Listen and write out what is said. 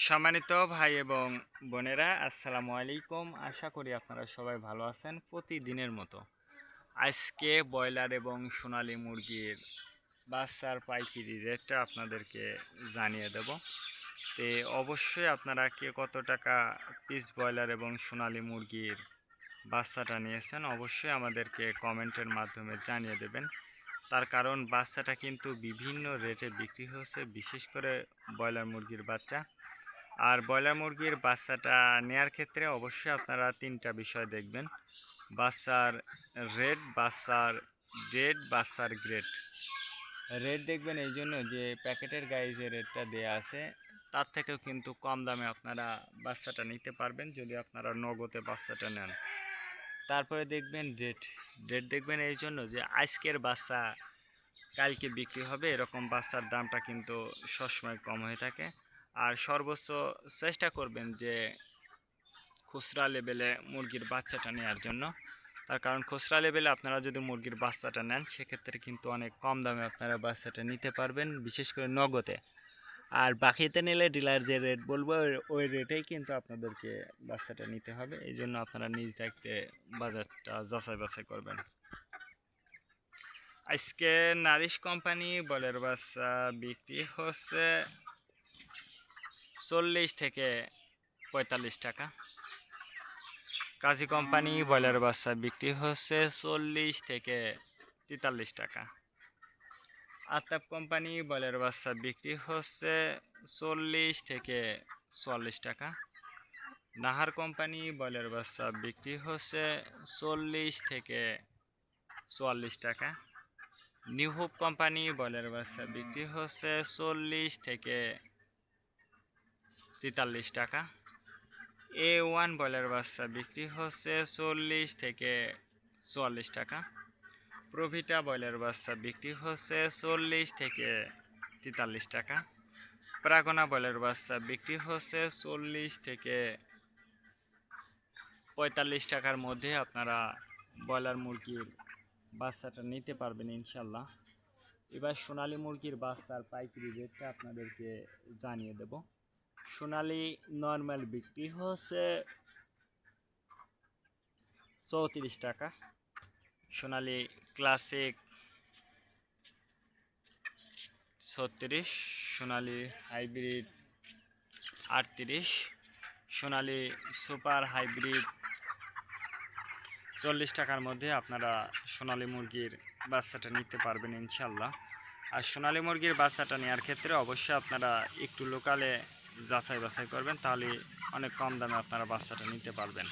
সম্মানিত ভাই এবং বোনেরা, আসসালামু আলাইকুম। আশা করি আপনারা সবাই ভালো আছেন। প্রতিদিনের মতো আজকে ব্রয়লার এবং সোনালী মুরগির বাচ্চার পাইকারি রেটটা আপনাদেরকে জানিয়ে দেব। তো অবশ্যই আপনারা কে কত টাকা পিস ব্রয়লার এবং সোনালী মুরগির বাচ্চাটা নিয়েছেন অবশ্যই আমাদেরকে কমেন্টের মাধ্যমে জানিয়ে দেবেন। তার কারণ বাচ্চাটা কিন্তু বিভিন্ন রেটে বিক্রি হচ্ছে, বিশেষ করে ব্রয়লার মুরগির বাচ্চা। আর ব্রয়লার মুরগির বাচ্চাটা নেয়ার ক্ষেত্রে অবশ্যই আপনারা তিনটা বিষয় দেখবেন: বাচ্চার রেট, বাচ্চার ডেট, বাচ্চার গ্রেড। রেট দেখবেন এই জন্য যে প্যাকেটের গায়ে যে রেটটা দেয়া আছে তার থেকেও কিন্তু কম দামে আপনারা বাচ্চাটা নিতে পারবেন যদি আপনারা নগদে বাচ্চাটা নেন। তারপরে দেখবেন ডেট। ডেট দেখবেন এই জন্য যে আজকের বাচ্চা কালকে বিক্রি হবে, এরকম বাচ্চার দামটা কিন্তু সবসময় কম হয়ে থাকে। আর সর্বোচ্চ চেষ্টা করবেন যে খুচরা লেভেলে মুরগির বাচ্চাটা নেওয়ার জন্য। তার কারণ খুচরা লেভেলে আপনারা যদি মুরগির বাচ্চাটা নেন সেক্ষেত্রে কিন্তু অনেক কম দামে আপনারা বাচ্চাটা নিতে পারবেন, বিশেষ করে নগদে। আর বাকিতে নিলে ডিলার যে রেট বলবো ওই রেটেই কিন্তু আপনাদেরকে বাচ্চাটা নিতে হবে। এই জন্য আপনারা নিজ দায়িত্বে বাজারটা যাচাই বাছাই করবেন। আজকে নারিশ কোম্পানি বলের বাচ্চা বিক্রি হচ্ছে 40 থেকে 45 টাকা। কাজী কোম্পানি ব্রয়লার বাচ্চা বিক্রি হচ্ছে 40 থেকে 43 টাকা। আতাপ কোম্পানি ব্রয়লার বাচ্চা বিক্রি হচ্ছে 40 থেকে 44 টাকা। নাহার কোম্পানি ব্রয়লার বাচ্চা বিক্রি হচ্ছে 40 থেকে 44 টাকা। নিউ হোপ কোম্পানি ব্রয়লার বাচ্চা বিক্রি হচ্ছে 40 থেকে 43 টাকা। A1 ব্রয়লার বাচ্চা বিক্রি হচ্ছে 40 থেকে 44 টাকা। প্রভিটা ব্রয়লার বাচ্চা বিক্রি হচ্ছে 40 থেকে 43 টাকা। প্রাগনা ব্রয়লার বাচ্চা বিক্রি হচ্ছে 40 থেকে 45 টাকার মধ্যে আপনারা ব্রয়লার মুরগির বাচ্চাটা নিতে পারবেন ইনশাল্লাহ। এবার সোনালী মুরগির বাচ্চার পাইকারি রেটটা আপনাদেরকে জানিয়ে দেব। সোনালী নর্মাল বিক্রি হচ্ছে 34 টাকা। সোনালী ক্লাসিক 36, সোনালী হাইব্রিড 38, সোনালী সুপার হাইব্রিড 40 টাকার মধ্যে আপনারা সোনালী মুরগির বাচ্চাটা নিতে পারবেন ইনশাল্লাহ। আর সোনালী মুরগির বাচ্চাটা নেওয়ার ক্ষেত্রে অবশ্যই আপনারা একটু লোকালে যাচাই বাছাই করবেন, তাহলে অনেক কম দামে আপনারা বাচ্চাটা নিতে পারবেন।